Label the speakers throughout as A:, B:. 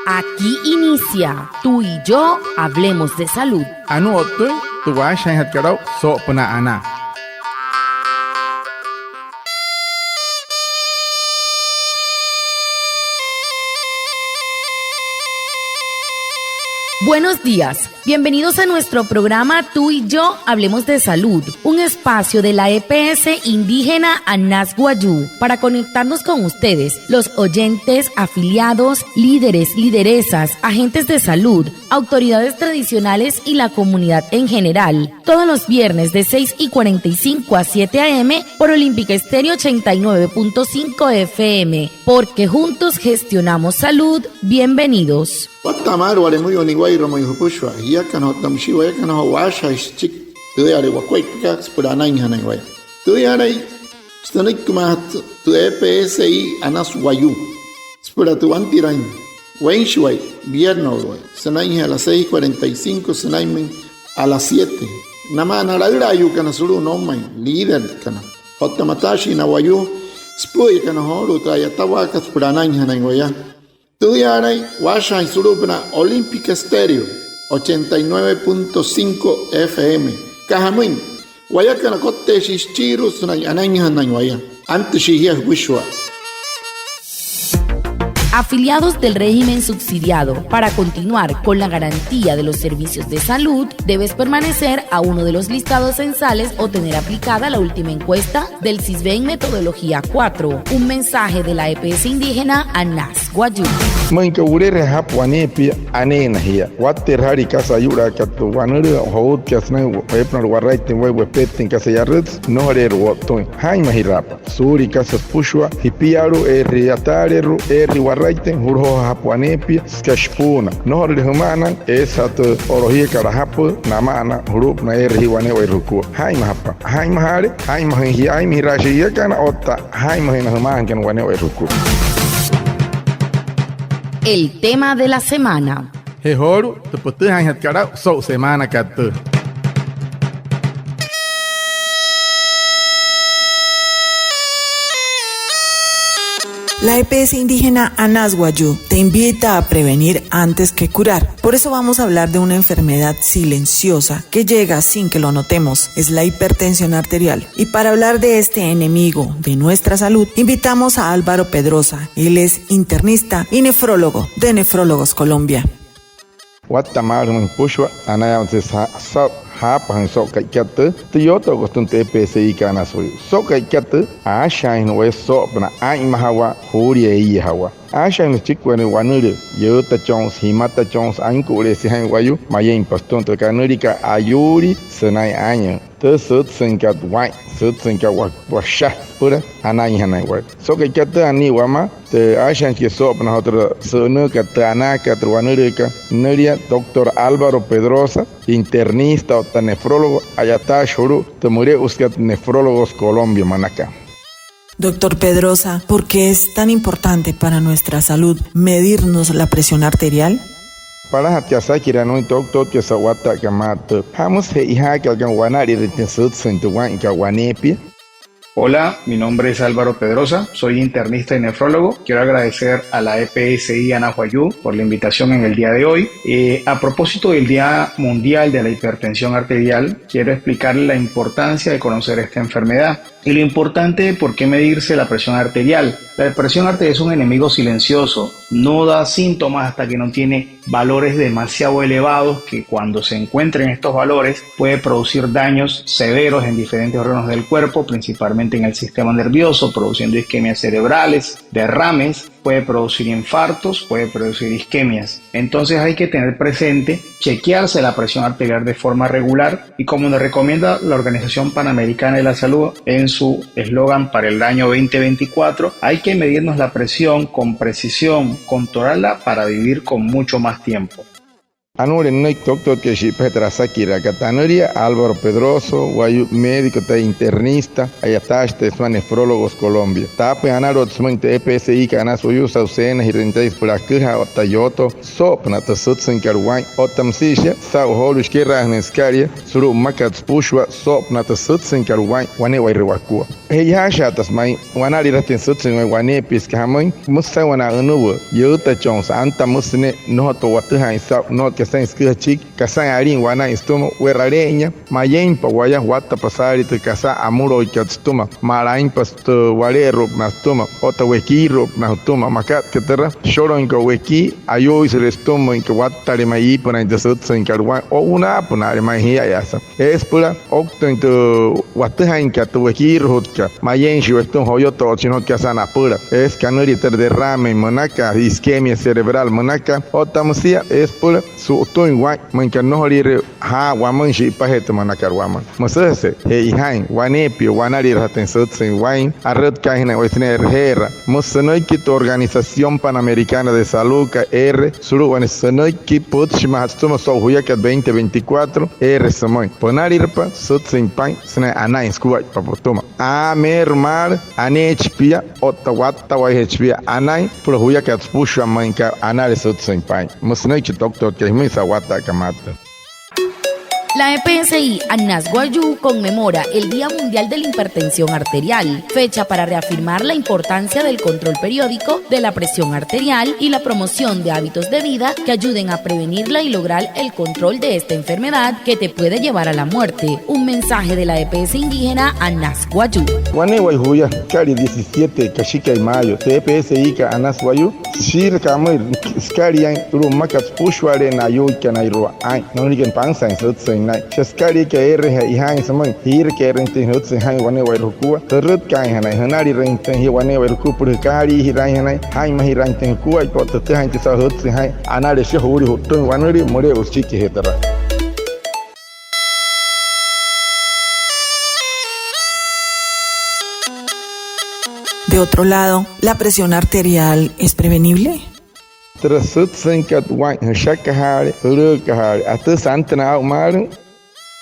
A: Aquí inicia Tú y yo hablemos de salud.
B: Anu otu tu wa shan hat karau so pena ana.
A: Buenos días, bienvenidos a nuestro programa Tú y yo hablemos de salud, un espacio de la EPS indígena Anas Guayú para conectarnos con ustedes, los oyentes, afiliados, líderes, lideresas, agentes de salud, autoridades tradicionales y la comunidad en general, todos los viernes de 6:45 a 7 a.m. por Olímpica Estéreo 89.5 FM, porque juntos gestionamos salud. Bienvenidos.
C: Watamar wale muy oniguay romo yupushwa ya kana tamshiwa ya kana washa chik tuyare wakwai pika spurana inhana iguay tuyare stanik kumat tu EPSI Anas Guayú spura tu antirain wenshway viernes sanai a las 6:45 sanai a las 7 namana la irayu kana suru no mai líder kana hotamatashi na Guayú spuy kana horu tayatawa ka spurana inhana iguay Tuyaray, Washa y Surupna, Olímpica Estéreo, 89.5 FM. Cajamuin, Guayacana Cote Shichiru, Anaña Nañuaya, antes Shihia Wishwa.
A: Afiliados del régimen subsidiado, para continuar con la garantía de los servicios de salud, debes permanecer a uno de los listados censales o tener aplicada la última encuesta del CISBEN Metodología 4. Un mensaje de la EPS indígena Anas Guayú.
D: Manka urere hapwanepi anena hiya water hari kasa yura katu wanere hout kasna epnar warraite wepeten kasa yarrets no harer woton haima hirapa suri kasa pushwa hipiaru riatareru warraite hurho hapwanepi skashpuna no harer humana esat orohie karahapu namana hurup na hiwane weruku haima hapa haima hare haima hiya rashi kana otta haima hina humana kan wane weruku.
A: El tema de la semana.
B: Hehoru tu putu han hat karau so semana katu.
E: La EPS indígena Anas Guayú te invita a prevenir antes que curar. Por eso vamos a hablar de una enfermedad silenciosa que llega sin que lo notemos. Es la hipertensión arterial. Y para hablar de este enemigo de nuestra salud, invitamos a Álvaro Pedrosa. Él es internista y nefrólogo de Nefrólogos Colombia. Hapan soka kyat tiyoto gostun TPSI kana soy soka kyat ashain we sopna ai mahawa huri hawa ashain chikwane wanure yota chons himata chons ankure si han wayu mayen paston to kanurika ayuri senai anya te sut senkat wai sut senkat washa pura anai hanai wa soka kyat ani wama te ashain ki sopna hotra sunu katana katwanure ka nuria Dr. Álvaro Pedrosa, internista nefrólogo, ayata shuru, te murió usted Nefrólogos Colombia, Manaca. Doctor Pedrosa, ¿por qué es tan importante para nuestra salud medirnos la presión arterial?
D: Para hatiasaki ranui doctor que sawata kamat, hamos he iha que algan wanari retensut sentuan que wanepi.
F: Hola, mi nombre es Álvaro Pedrosa, soy internista y nefrólogo. Quiero agradecer a la EPSI Anas Guayú por la invitación en el día de hoy. A propósito del Día Mundial de la Hipertensión Arterial, quiero explicarle la importancia de conocer esta enfermedad y lo importante de por qué medirse la presión arterial. La presión arterial es un enemigo silencioso, no da síntomas hasta que no tiene valores demasiado elevados que cuando se encuentren estos valores puede producir daños severos en diferentes órganos del cuerpo, principalmente en el sistema nervioso, produciendo isquemias cerebrales, derrames, puede producir infartos, puede producir isquemias. Entonces hay que tener presente chequearse la presión arterial de forma regular y como nos recomienda la Organización Panamericana de la Salud en su eslogan para el año 2024, hay que medirnos la presión con precisión, controlarla para vivir con mucho más tiempo.
E: Anure no doctor que si Petra Sakira Catanoria, Álvaro Pedroso, guayu médico ta internista, ayataste son nefrólogos Colombia. Tape anaro tsman te PSI kana soyu sausena hirentais por akha otayoto sopna ta sutsen karwai otamsisha sa holush kirahneskaria suru makats pushwa sopna ta sutsen karwai wane wairwakua. Heyasha tasmai wanali ratin sutsen wane piskamai musa wana unuwa yuta chons anta musne no to wataha isa no que san skachik kasan arin wana istumo werareña mayen pa waya wata pasari te kasa amuro ikatstuma marain pasto walero nastuma ota wekiro nastuma makat ketera shoro inko weki ayo isrestumo inko watare mai pana indesutsa inkarwa o una pana mai hiya yasa es pura okto into wataha inkato wekiro hotka mayen shiwestum hoyoto chino kasana pura es kanuri ter derrame monaka isquemia cerebral monaka otamusia es pura su toin wa man kan no holir ha wa man shi pahet manakar wa man mosese he hain wanepi wanari raten sutsen wain arret kaina wesne herra mosnoi kit organización panamericana de salud r suru wanesnoi kit putshma stuma so huyakat 2024 r samoy ponarirpa sutsen pain sne anai skuai papotoma a mermar anechpia otawatta wa hechpia anai pro huyakat pushwa manka anare sutsen pain mosnoi kit doctor que misa wata kamata.
A: La EPSI Anas Guayú conmemora el Día Mundial de la Hipertensión Arterial, fecha para reafirmar la importancia del control periódico de la presión arterial y la promoción de hábitos de vida que ayuden a prevenirla y lograr el control de esta enfermedad que te puede llevar a la muerte. Un mensaje de la EPS indígena Anas Guayú.
E: Guaneguay Huya, Cari 17, Cachica y Mayo, TPSI Anas Guayú, Shir Kamir, Skarian, Rumakas Pushware, Nayuka, Nairua, no Nigan Pansa, and Shaskari que R y Han Saman, here que renting huts and hang one way Rukua, the Rut Kaihana, Hanari renting here one way Ruku, Kari, Hirana, Haim Hiranting Kua, got the time to saw huts and high, another Shahuri who turned one really more was chicky hitter.
G: De otro lado, ¿la presión arterial es prevenible?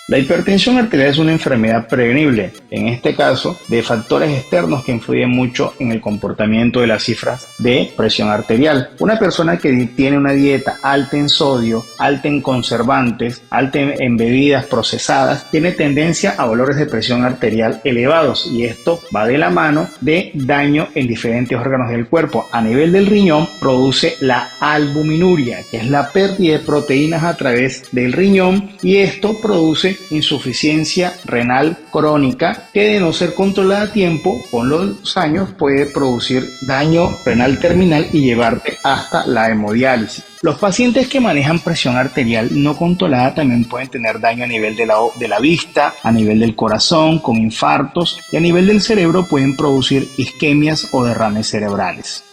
F: La hipertensión arterial es una enfermedad prevenible, en este caso, de factores externos que influyen mucho en el comportamiento de las cifras de presión arterial. Una persona que tiene una dieta alta en sodio, alta en conservantes, alta en bebidas procesadas, tiene tendencia a valores de presión arterial elevados, y esto va de la mano de daño en diferentes órganos del cuerpo. A nivel del riñón produce la albuminuria, que es la pérdida de proteínas a través del riñón, y esto produce insuficiencia renal crónica que, de no ser controlada a tiempo, con los años puede producir daño renal terminal y llevarte hasta la hemodiálisis. Los pacientes que manejan presión arterial no controlada también pueden tener daño a nivel de la vista, a nivel del corazón, con infartos, y a nivel del cerebro pueden producir isquemias o derrames cerebrales.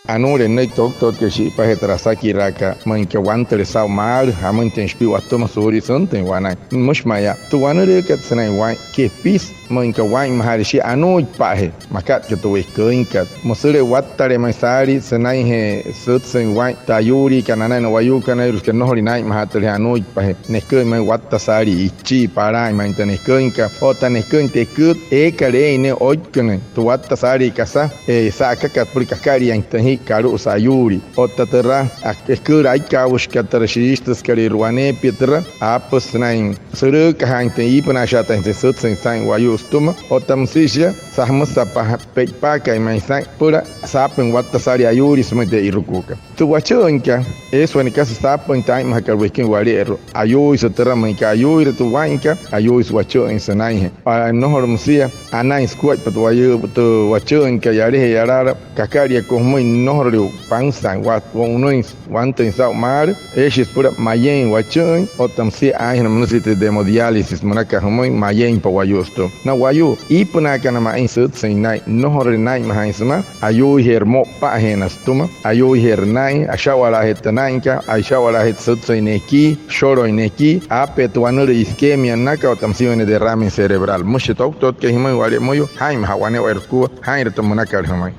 E: Anure nei doctor que si pa hetrasaki raka man que wanter sau mar hamon ten spiu atoma so horizonte wana mush maya tu wanure que tsnai wai que pis man que wai maharishi anu pahe makat que tu escoinkat mosure wattare maisari senai he sutsen wai tayuri kanana no wayu kanai que no horinai mahatare anu pahe neskoin mai wattasari ichi parai man ten escoinka o tan escointe kut e kare ne oikne tu wattasari kasa e sakakat purikakari anten karu sayuri otatera akura ikawush katarashistas kariruane pietra apos nain suru kahante ipana shata inte sutsen sain wayustuma otamsisha sahmusa pa pekpaka imaisa pura sapen watasari ayuri smete irukuka tu wachonka eso en casa sapen time hakarwekin wariero ayu isotera manka ayu tu wanka ayu iswacho en sanai no hormusia anai squat patu wayu tu wachonka yare yarara kakaria kohmo nohru pangsan wat wonuins wanten sau mar es pura mayen wachun otamsi ahin munusite de hemodiálisis monaka homoin mayen pa wayusto na wayu ipuna kana ma insut sinai nohru nai mahaisma ayu hermo pa henastuma ayu hernai ashawala hetanainka ashawala hetsut sineki shoro ineki apetuanur iskemia naka otamsi ne derrame cerebral mushi doctor que himai wale moyo haim hawane werku hair to monaka homai.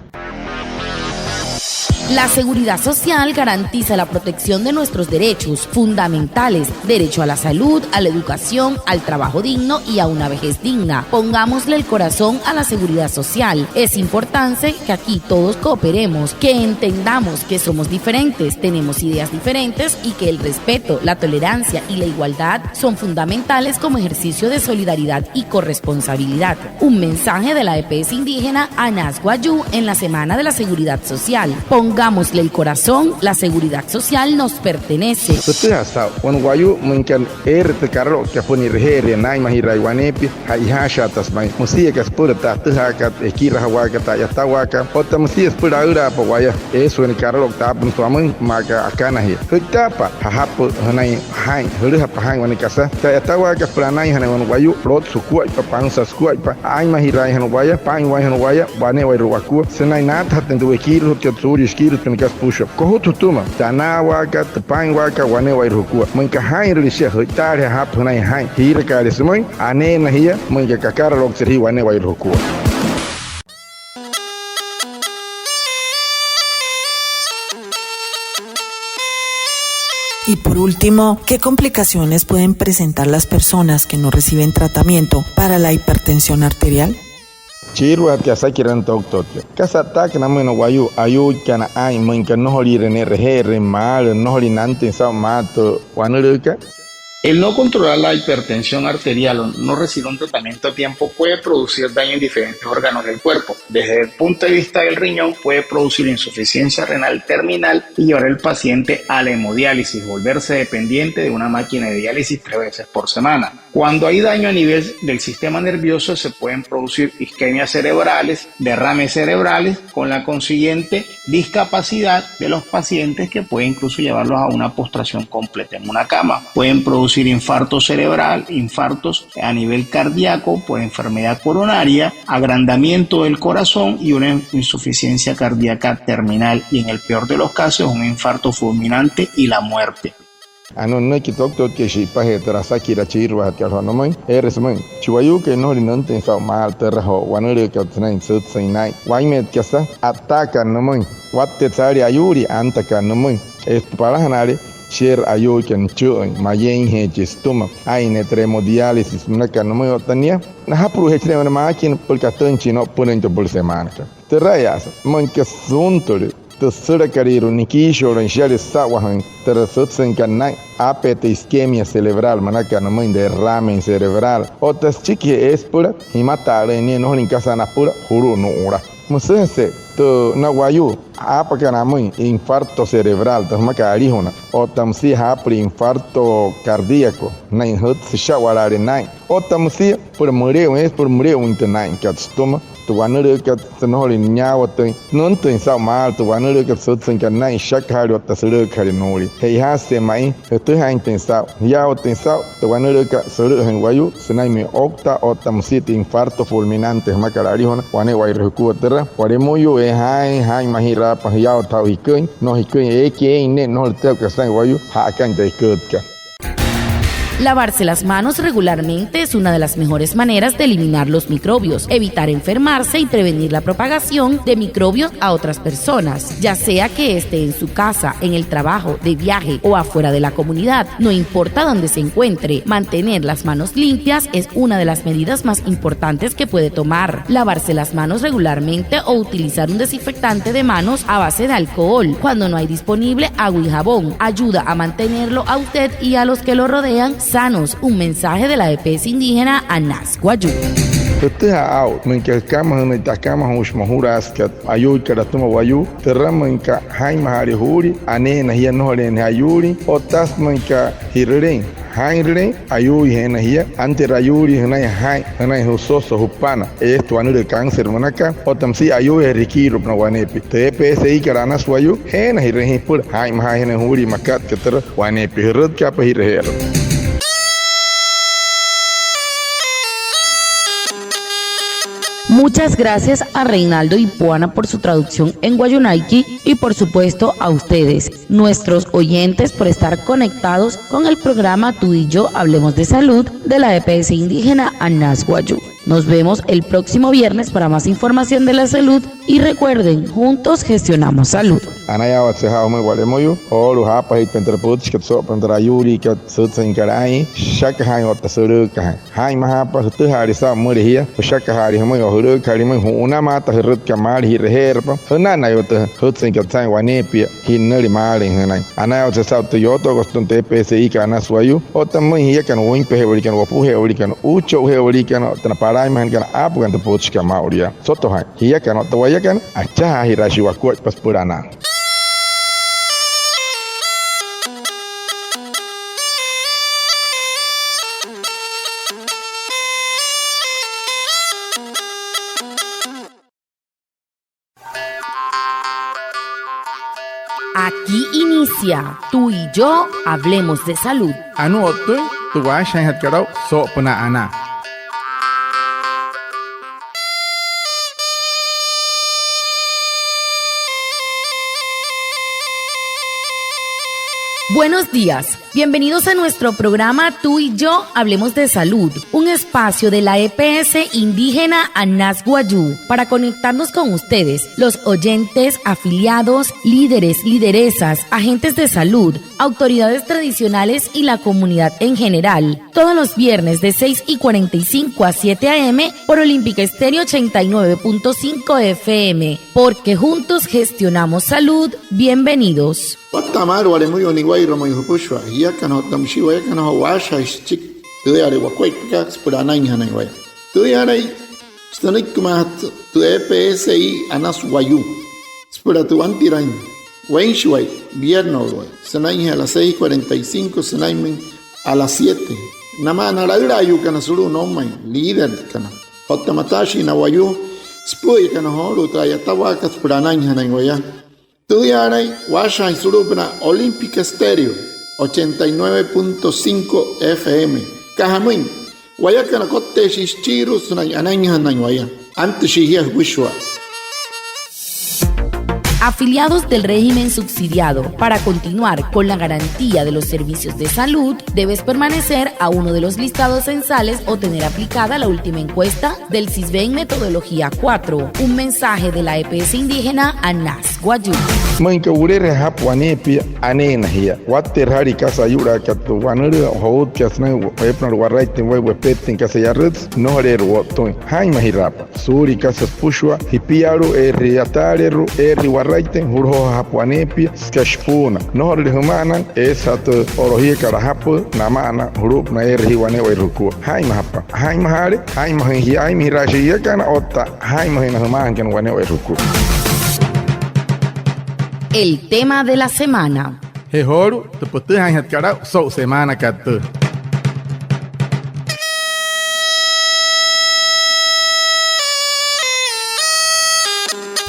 A: La seguridad social garantiza la protección de nuestros derechos fundamentales, derecho a la salud, a la educación, al trabajo digno y a una vejez digna. Pongámosle el corazón a la seguridad social. Es importante que aquí todos cooperemos, que entendamos que somos diferentes, tenemos ideas diferentes y que el respeto, la tolerancia y la igualdad son fundamentales como ejercicio de solidaridad y corresponsabilidad. Un mensaje de la EPS indígena Anas Guayú en la Semana de la Seguridad Social. Pongámosle el corazón, la seguridad social nos pertenece.
E: Pusha kohutuma tanawaka tapangwaka wanewairukua manka hairlisha hutari hapuna hai hirka desmoy anena hiya manka kakara lokseri wanewairukua.
G: Y por último, ¿qué complicaciones pueden presentar las personas que no reciben tratamiento para la hipertensión arterial?
E: Chirwa que sakiran doctor. Kasata que nameno wayu ayu kana ai manka no holi rene rehere mal no holi nante sa mato wanuruka.
F: El no controlar la hipertensión arterial o no recibir un tratamiento a tiempo puede producir daño en diferentes órganos del cuerpo. Desde el punto de vista del riñón puede producir insuficiencia renal terminal y llevar al paciente a la hemodiálisis, volverse dependiente de una máquina de diálisis 3 veces por semana. Cuando hay daño a nivel del sistema nervioso se pueden producir isquemias cerebrales, derrames cerebrales, con la consiguiente discapacidad de los pacientes que puede incluso llevarlos a una postración completa en una cama. Pueden producir infarto cerebral, infartos a nivel cardíaco por enfermedad coronaria, agrandamiento del corazón y una insuficiencia cardíaca terminal y en el peor de los casos un infarto fulminante y la muerte.
E: No que doctor que si paje terasa kira chirwa que no mai eres mai chiwayu que no linante sa mal terraho wanure que tnai sut sainai waimet que sa ataca no mai watte tsari ayuri antaka no mai es para hanare share ayu que nchu mayen he chistuma ai ne tremodiálisis na que no mai otania na hapru he tre na máquina por catanchi no ponente por semana terrayas man que suntore terceira carreira nikisho ranchale sawahan terasutsen kanai apete isquemia cerebral manaka na mãe derrame cerebral outras chique espura himatare ni no in casa na pura huru no ora musense to na wayu apa kana mãe infarto cerebral tas makari hona otamsi hapri infarto cardíaco na inhut se shawarare nai otamsi por morreu internai que atstoma tu wanere que tenori nyawa tem non tem sa mal tu wanere que sutsen kanai shakhari otasere khari nori hei hase mai tu ha intensa ya otensa tu wanere que sere en wayu senai me octa otamsi infarto fulminante makarari hona wane wai reku terra ware moyo e hai mahira pa ya otau hikun no hikun e que ne no te que san wayu ha kan de kutka.
A: Lavarse las manos regularmente es una de las mejores maneras de eliminar los microbios, evitar enfermarse y prevenir la propagación de microbios a otras personas, ya sea que esté en su casa, en el trabajo, de viaje o afuera de la comunidad. No importa dónde se encuentre, mantener las manos limpias es una de las medidas más importantes que puede tomar. Lavarse las manos regularmente o utilizar un desinfectante de manos a base de alcohol cuando no hay disponible agua y jabón ayuda a mantenerlo a usted y a los que lo rodean sanos. Un mensaje de la EPS indígena Anas Guayú.
E: Teha out minka kama na takama hosh mahuras ka ayu karatuma wayu terama minka hai mahari huri ane na hiya no ren ayuri otas minka hirren haire ayu hena hiya ante rayuri hena hai hena hososo hupana esto anu de cáncer manaka otamsi ayu erikiro na wanepi TPSI karana swayu hena hirren pur hai mahai hena huri makat keter wanepi hirut ka pa hirher.
A: Muchas gracias a Reinaldo Ipuana por su traducción en Guayunaiki y por supuesto a ustedes, nuestros oyentes, por estar conectados con el programa Tú y Yo Hablemos de Salud de la EPS indígena Anas Guayú. Nos vemos el próximo viernes para más información de la salud y recuerden, juntos gestionamos salud.
E: Anaya wat se ha mo wale moyo olu ha pa hit pentra puts ket so pentra yuri ket sut sen karai shaka ha wat suru ka ha ma ha pa tu ha ri sa mo ri ya shaka ha ri mo yo huru ka ri mo una ma ta rut ka ma ri her pa na na yo ta hut sen ket sai wane pi hin ne ri ma ri hanai anaya wat se sa tu yo to gostun te psi ka na suayu o ta mo hi kan win pe he ori kan wo pu he ori kan u cho he ori kan ta parai man kan ap kan te puts ka ma ori ya so to ha hi kan to wa ya kan acha hi ra shi wa ko pas purana.
A: Aquí inicia Tú y Yo Hablemos de Salud.
B: Anu otu tu wa shan hat karau so puna ana.
A: Buenos días, bienvenidos a nuestro programa Tú y Yo Hablemos de Salud, un espacio de la EPS indígena Anas Guayú para conectarnos con ustedes, los oyentes, afiliados, líderes, lideresas, agentes de salud, autoridades tradicionales y la comunidad en general. Todos los viernes de 6:45 a 7 a.m. por Olímpica Estéreo 89.5 FM, porque juntos gestionamos salud. Bienvenidos.
C: Watamar wale muy oniguay romo yupushwa ya kan hotam shiwa ya kan washa chik tu yare wakwai pika spurana inhana waya tu yare stanik kumat tu EPSI Anas Guayú spura tu antiran wain shiwai viernes sanai a las 6:45 sanai a las 7 nama naraira yu kan suru no mai líder kan hotamatashi na Guayú spui kan horu trayatawa ka spurana inhana waya Tuyaray, Washa Surupna, Olímpica Estéreo, 89.5 FM. Kahamin, Wayakana Kote Shishiru, Sunay Ananyan Waya, Antishia Wishwa.
A: Afiliados del régimen subsidiado, para continuar con la garantía de los servicios de salud, debes permanecer a uno de los listados censales o tener aplicada la última encuesta del CISBEN Metodología 4. Un mensaje de la EPS indígena Anas Guayú.
E: Manka urere hapwane pi anena hiya watter hari kasa yura katu wanure hout kasna epnar waraitin wai wepetin kasa yarrets no harer wotoin hai mahirap suri kasa pushwa hipiaru riatareru waraitin hurho hapwane pi skashpuna no harer humanan esat orohie kara hapu namana hurup na hiwane wai ruku hai mahapa hai mahare hai mahi hai mirashi yakana otta hai mahina human kan wane wai ruku.
A: El tema de la semana.
B: He horu tu putu han hat karau so semana katu.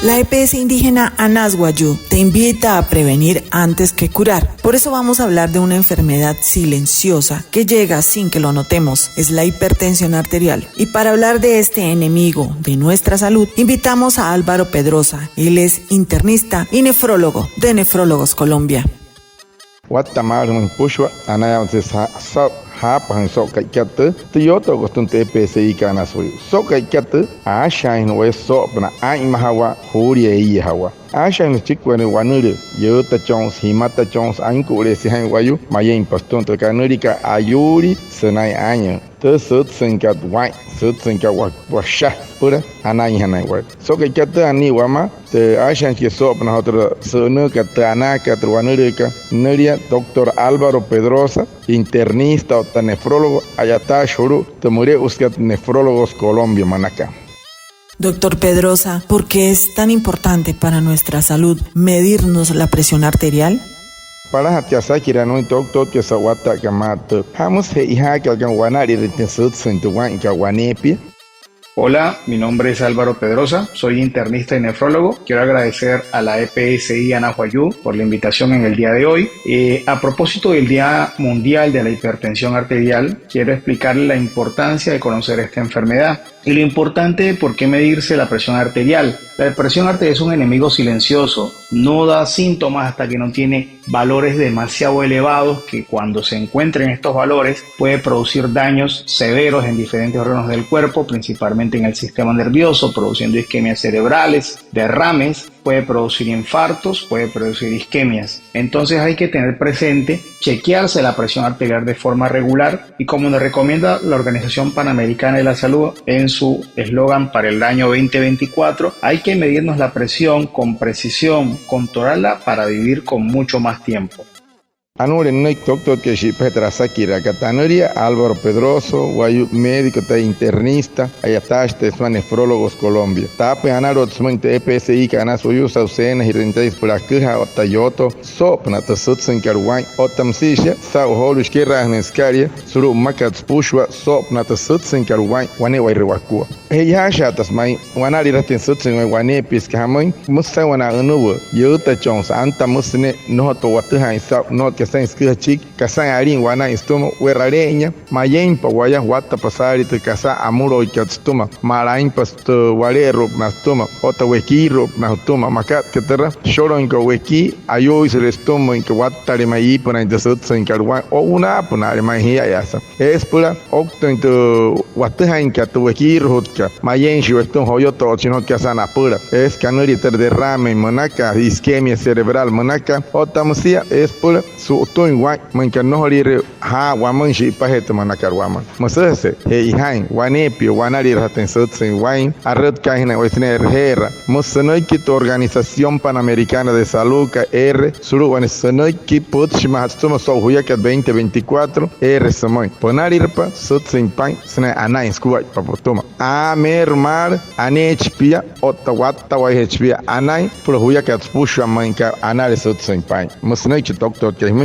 G: La EPS indígena Anas Guayú te invita a prevenir antes que curar. Por eso vamos a hablar de una enfermedad silenciosa que llega sin que lo notemos. Es la hipertensión arterial. Y para hablar de este enemigo de nuestra salud, invitamos a Álvaro Pedrosa. Él es internista y nefrólogo de Nefrólogos Colombia.
E: Watamar mun pushwa anaya se sa hapan so kai kat tu yoto gostun te psi kana so kai kat a shain we so na ai mahawa huri e hawa a shain chikwane wanure yota chons himata chons an ko le si han wayu mayen paston to kanurika ayuri senai anya te sut senkat wai sut senkat washa pura anai hanai wa so kai kat ani wama te a shain ki so na hotra sunu kat ana kat wanure ka neria doctor Álvaro Pedrosa, internista o nefrólogo, ayata shuru, te murió usted Nefrólogos Colombia, Manaca.
G: Doctor Pedrosa, ¿por qué es tan importante para nuestra salud medirnos la presión arterial?
E: Para hatiasa kirano doctor que sawata kamat, hamos he iha que algan wanari retensut sentuan ka wanepi.
F: Hola, mi nombre es Álvaro Pedrosa, soy internista y nefrólogo. Quiero agradecer a la EPSI Anas Guayú por la invitación en el día de hoy. A propósito del Día Mundial de la Hipertensión Arterial, quiero explicarle la importancia de conocer esta enfermedad. Y lo importante de por qué medirse la presión arterial. La presión arterial es un enemigo silencioso, no da síntomas hasta que no tiene valores demasiado elevados, que cuando se encuentren estos valores puede producir daños severos en diferentes órganos del cuerpo, principalmente en el sistema nervioso, produciendo isquemias cerebrales, derrames, puede producir infartos, puede producir isquemias. Entonces hay que tener presente chequearse la presión arterial de forma regular y, como nos recomienda la Organización Panamericana de la Salud en su eslogan para el año 2024, hay que medirnos la presión con precisión, controlarla para vivir con mucho más tiempo.
E: Anure Nick Doctor que si Petra Sakira Catanoria, Álvaro Pedroso, Guayu médico te internista, ayataste son nefrólogos Colombia. Tape anarot smente EPSI kana suyu saucenas y rentais por aquija o tayoto, sopna te sutsen karwai, o tamsisha, sa holush kira nescaria, suru makats pushwa, sopna te sutsen karwai, wane wairwakua. Ella shatas mai, wanari ratin sutsen wane piskahamoin, musa wana unuwa, yuta chons, anta musne, no to watuha isa, no que está inscrita chic, casa arin wana istuma, werareña, mayen pa guaya wata pasari te casa amuro y katstuma, marain pasto walero nastuma, ota wekiro nastuma, makat que terra, shoro en weki, ayo y se estuma en que watare mai pona en desutsa en karwan, o una pona mai hiya yasa. Es pura, octo en tu wataha en que tu wekiro hutka, mayen shi westum hoyoto chino que sana pura, es canuri ter derrame, monaca, isquemia cerebral, monaca, otamusia, es pura, su toin wa man kan no hori ha wa man shi pa het man kar wa man masase he hain wa ne pi wa na ri raten sot sin wain arret ka hina wa sne herra musnoi kit Organización Panamericana de Salud ka r suru wa snoi kit pot shima hatuma so huya ka 2024 r samoy ponari pa sot sin pan sne ana inskuwa pa potoma a mermar ane hpia ottawatta wa hpia anai pro huya ka pusha man ka ana sot sin pan musnoi kit doctor que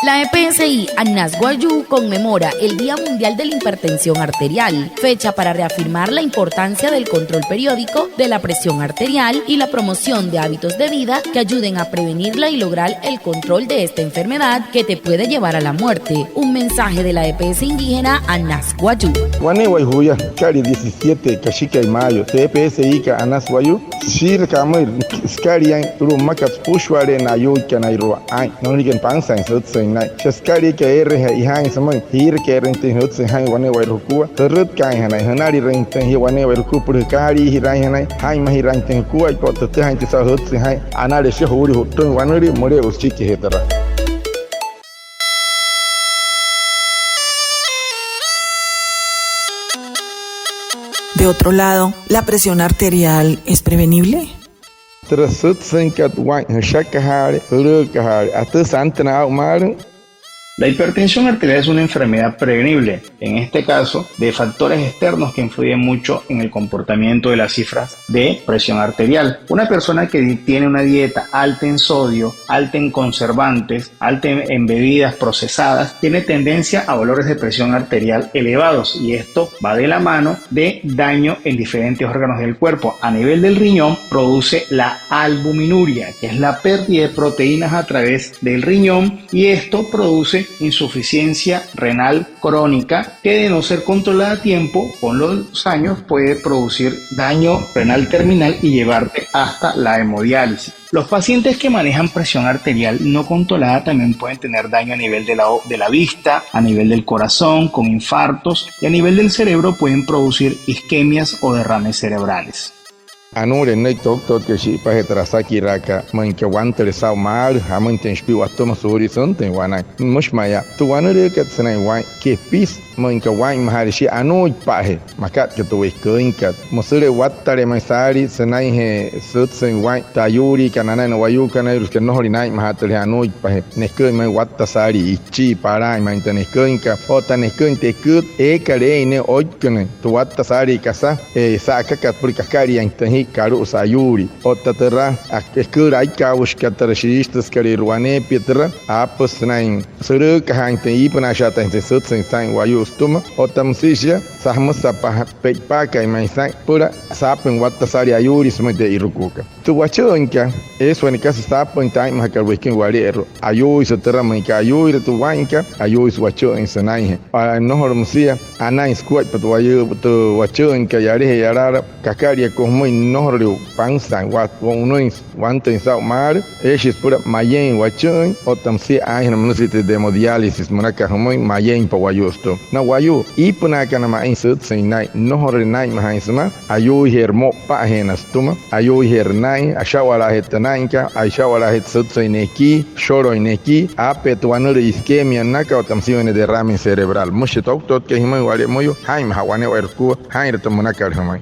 A: La EPSI Anas Guayú conmemora el Día Mundial de la Hipertensión Arterial, fecha para reafirmar la importancia del control periódico de la presión arterial y la promoción de hábitos de vida que ayuden a prevenirla y lograr el control de esta enfermedad que te puede llevar a la muerte. Un mensaje de la EPS indígena Anas Guayú.
E: Wane Guayuya, Cari 17, Cachica y Mayo, TPSI ka Anas Guayú, Sir Kamir, Skarian, Rumakas Pushware Nayu Kanairua, Ay, Nonigan Pansa en Sutsen. Shaskari ke erre ihan samai hir ke rente hot se hai wane wai rukua terut kai hanai hanari rente hi wane wai ruku pur kari hirai hanai hai mahi rente ku ai pot te hai sa hot se hai anare she hori hotun wanuri more uski ke hetara.
G: De otro lado, ¿la presión arterial es prevenible?
E: Trasut senkat wai shakahare rukahare atasantana umar.
F: La hipertensión arterial es una enfermedad prevenible, en este caso, de factores externos que influyen mucho en el comportamiento de las cifras de presión arterial. Una persona que tiene una dieta alta en sodio, alta en conservantes, alta en bebidas procesadas, tiene tendencia a valores de presión arterial elevados, y esto va de la mano de daño en diferentes órganos del cuerpo. A nivel del riñón produce la albuminuria, que es la pérdida de proteínas a través del riñón, y esto produce insuficiencia renal crónica que, de no ser controlada a tiempo, con los años puede producir daño renal terminal y llevarte hasta la hemodiálisis. Los pacientes que manejan presión arterial no controlada también pueden tener daño a nivel de la vista, a nivel del corazón, con infartos, y a nivel del cerebro pueden producir isquemias o derrames cerebrales.
E: Anure nei doctor que si pa hetrasaki raka man que wanter sa mar haman ten spiu atoma su horizonte wana mushmaya tu wanure que tsanai wai que pis man que wai maharishi anu pahe makat que tu weskinkat musure wattare maisari sanai he sutsen wai tayuri kanana no wayu kanai que no horinai mahatle anu pahe neske mai wattasari ichi para man ten skinka ota neskinte kut e kare ne oikne tu wattasari kasa e sakakat por kaskari antahi karu sayuri otatera akkur ai kaush katarashistas kare ruane pietra apos nain suru kahante ipna shata inte sutsen sain wayu stuma otamsisha sahmasa pa peka mai sai pura sapen wattasari ayuri smete irukuka tu wachonka eso en casa está pointai más que el whisky guarero ayu y se terra manca ayu y tu wanka ayu y su wacho en sanai para no hormcia anai squat para tu ayu tu wacho en que yare yarara kakaria como no horio pansa wat uno wante sa mar es pura mayen wacho o tamsi ai na musite de hemodiálisis manaka como mayen pa wayusto na wayu y puna kana ma insert sin nai no horio nai ma insma ayu hermo pa henas tuma ayu hernai ashawala hetananka ashawala hetsutseineki shoroineki apetuanure iskemia naka o tamsione de derrame cerebral mucho tot que himai wale moyo haim hawane werku hair tomunaka hamai.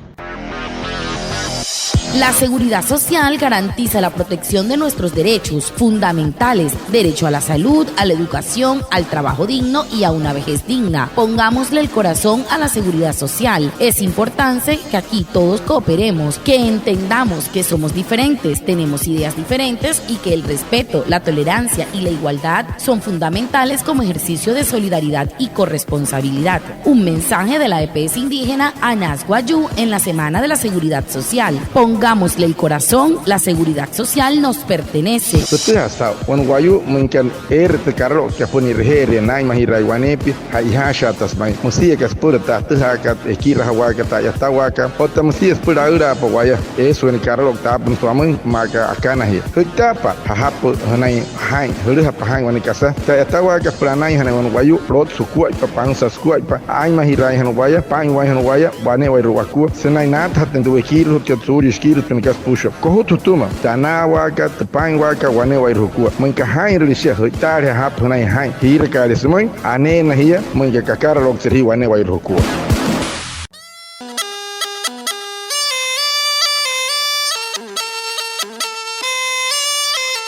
A: La seguridad social garantiza la protección de nuestros derechos fundamentales, derecho a la salud, a la educación, al trabajo digno y a una vejez digna. Pongámosle el corazón a la seguridad social. Es importante que aquí todos cooperemos, que entendamos que somos diferentes, tenemos ideas diferentes y que el respeto, la tolerancia y la igualdad son fundamentales como ejercicio de solidaridad y corresponsabilidad. Un mensaje de la EPS indígena Anas Guayú en la Semana de la Seguridad Social. Pongámosle el corazón, la seguridad social nos pertenece.
E: Betul hasta wan wayu mungkin te carro que poni rehere nai mahirai wanepi hai shatas mai musia que spura ta ka ekira hawaka ta ya tawaka ota musia spura ura pa waya eso en carro ta pun tuamun maka akana hi hutapa hahapo hanai hai hulu hapa hai wan kasa ta ya tawaka pranai hanai wan wayu rot sukua pa pangsa sukua pa ai mahirai han waya pai wai han waya wane wai ruaku senai nat hatten tu ekiro que tsuri skiro penegas puxa ko tutuma tanawa ka tapangwa ka wane wai rukua mungka hai risha hutare hap hanai hai hira ka resmoi ane na hiya mungka kakara lok seri wane wai rukua.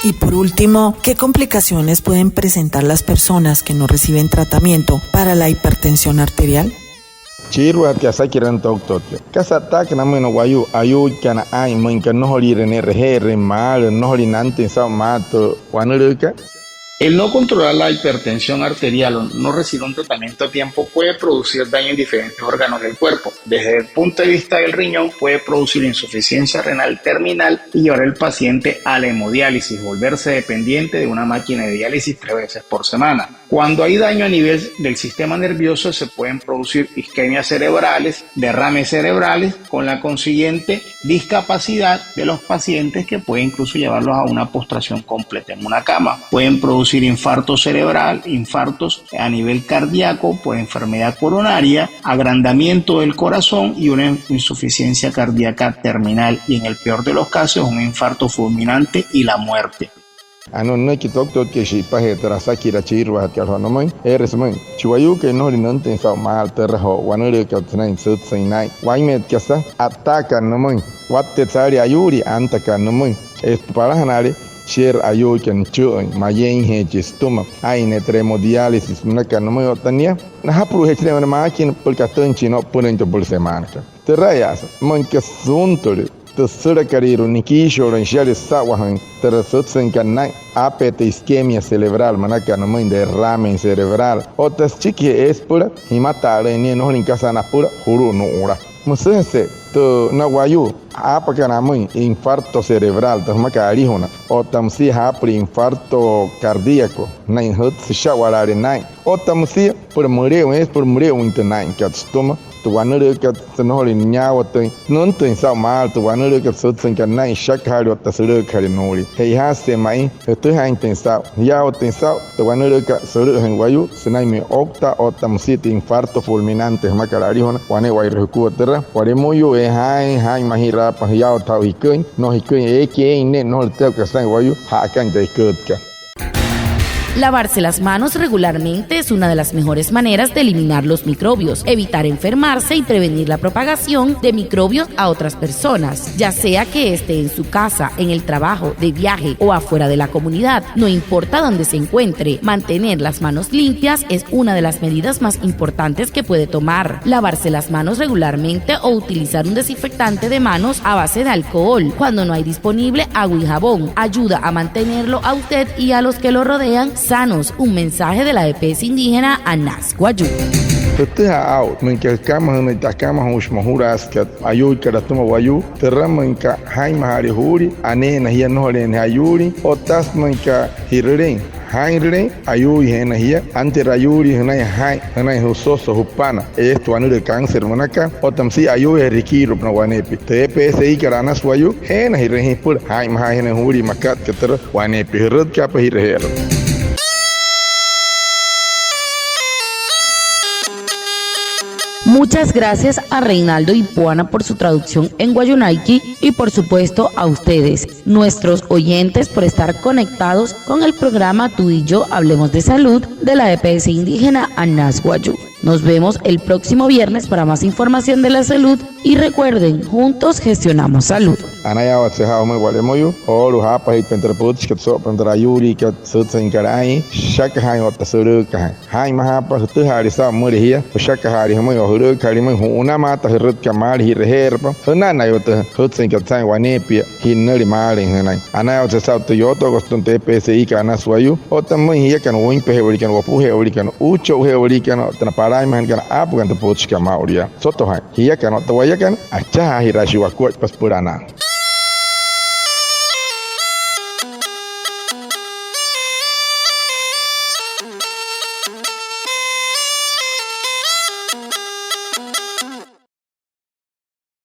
G: Y por último, ¿qué complicaciones pueden presentar las personas que no reciben tratamiento para la hipertensión arterial?
E: Chiru at kasa kiran tok tokyo. Kasa tak na meno wayu ayu kana ai mungka no holi rene rehere mal no holi nante sa mato wanuruka.
F: El no controlar la hipertensión arterial o no recibir un tratamiento a tiempo puede producir daño en diferentes órganos del cuerpo. Desde el punto de vista del riñón puede producir insuficiencia renal terminal y llevar al paciente a la hemodiálisis, volverse dependiente de una máquina de diálisis 3 veces por semana. Cuando hay daño a nivel del sistema nervioso se pueden producir isquemias cerebrales, derrames cerebrales, con la consiguiente discapacidad de los pacientes que puede incluso llevarlos a una postración completa en una cama. Pueden producir infarto cerebral, infartos a nivel cardíaco por enfermedad coronaria, agrandamiento del corazón y una insuficiencia cardíaca terminal y en el peor de los casos un infarto fulminante y la muerte.
E: Ano no ki tok ke shi pa he terasa kira chiru hat ka no mai eres mai chuayu ke no rinon ten sa mal terho wanure ka tnain sut sinai wai met kasa ataka no mai watte tsari ayuri antaka no mai es para hanare share ayu ken chu mayen he chistuma ai ne tremodiálisis na ka no mai otania na hapru he chine ma kin por ka tan chino punen to por semana terrayas mon ke suntore tercera carrera nikisho ranchales sawahan terasutsen kanai apete isquemia cerebral manaka no mai derrame cerebral otras chiqui es pura himata ni no en casa na pura juru no ora musense to na wayu apa kana mai infarto cerebral to makari hona otamsi hapri infarto cardíaco nai hot shawalare nai otamsi por mureo es por mureo internai katstoma tu wanure ka tnoli nyawa te non te sa mal tu wanure ka sutsen ka nai shakhari tasuru khari noli hei ha se mai tu ha intensa yaw tensa tu wanure ka suru hen wayu senai me okta otamsi infarto fulminante makarari hona wane wai reku terra ware moyo e hai mahira pa yaw tau hikun no hikun e ke ne no te ka sai wayu ha kan de kutka.
A: Lavarse las manos regularmente es una de las mejores maneras de eliminar los microbios, evitar enfermarse y prevenir la propagación de microbios a otras personas, ya sea que esté en su casa, en el trabajo, de viaje o afuera de la comunidad. No importa dónde se encuentre, mantener las manos limpias es una de las medidas más importantes que puede tomar. Lavarse las manos regularmente o utilizar un desinfectante de manos a base de alcohol. Cuando no hay disponible agua y jabón, ayuda a mantenerlo a usted y a los que lo rodean sanos. Un mensaje de la EPS indígena Anas Guayú.
E: Tete out, men que kama hana takama hush mahuras kat ayu karatuma wayu, terramen ka haima hari huri, ane na hiya no hare hayuri, otas men ka hirren. Hainre ayu hena hiya ante rayuri hena husoso hupana esto anu de cáncer manaka otamsi ayu rikiro na wanepi TPSI karana swayu hena hirre pur haima hena huri makat keter wanepi hirut ka pa hirre.
A: Muchas gracias a Reinaldo y Puana por su traducción en Guayunaiki y por supuesto a ustedes, nuestros oyentes, por estar conectados con el programa Tú y Yo Hablemos de Salud de la EPS indígena Anas Guayú. Nos vemos el próximo viernes para más información de la salud y recuerden, juntos gestionamos salud.
E: Anaya watseha me walemoyu olu hapa hit pentraputs ket so pentrayuri ket sutsen karai shaka hai ot suru ka hai mahapa tu hari sa muri hiya shaka hari mo huru kari mo una mata hirut kamal hi reherpa hona na yot hutsen ket sai wanepi hinari mali hanai anaya watseha tu yoto gostun TPSI kana swayu otam hiya kan win pe hewri kan wapu hewri kan ucho hewri kan tana parai man kan apu kan puts ka mauria soto hai hiya kan to waya kan acha hirashi wakut pas purana.